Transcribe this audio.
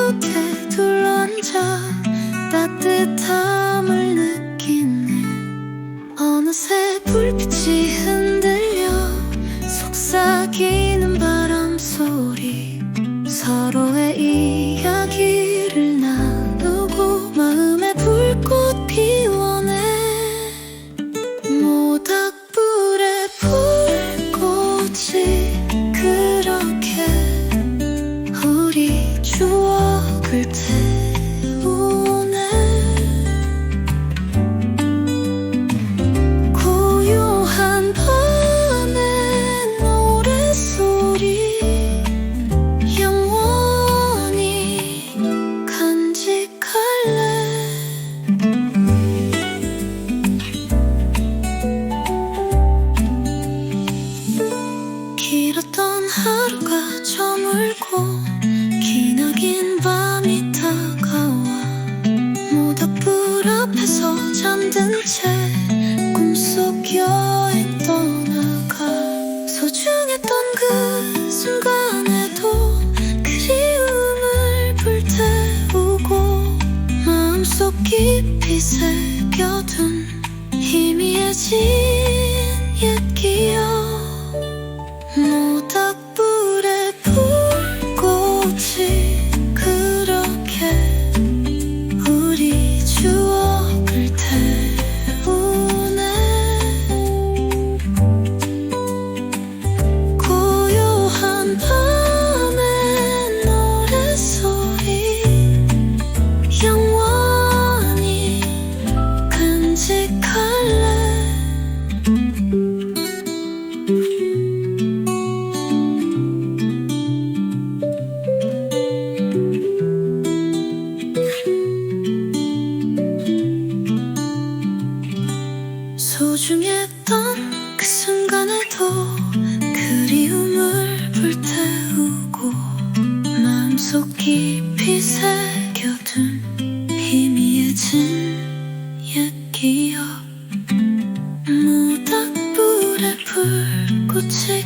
꽃에 둘러앉아 따뜻함을 느끼는 어느새 불빛이 흔들려 속삭이는 바람 소리 서로의 이야기를 나누고 마음의 불꽃 피워내 모닥불에 불꽃이 그렇게 우리 추억을 태우네 고요한 밤의 노랫소리 영원히 간직할래 길었던 하루가 저물고 기나긴 밤이 다가와 모닥불 앞에서 잠든 채 꿈속 여행 떠나가 소중했던 그 순간에도 그리움을 불태우고 마음속 깊이 새겨둔 희미해진 옛 기억 모닥불에 불꽃이 그렇게 우리 추억을 태우네 고요한 밤의 노랫소리 영원히 간직할래 소중했던 그 순간에도 그리움을 불태우고 마음속 깊이 새겨둔 희미해진 옛 기억 모닥불에 불꽃이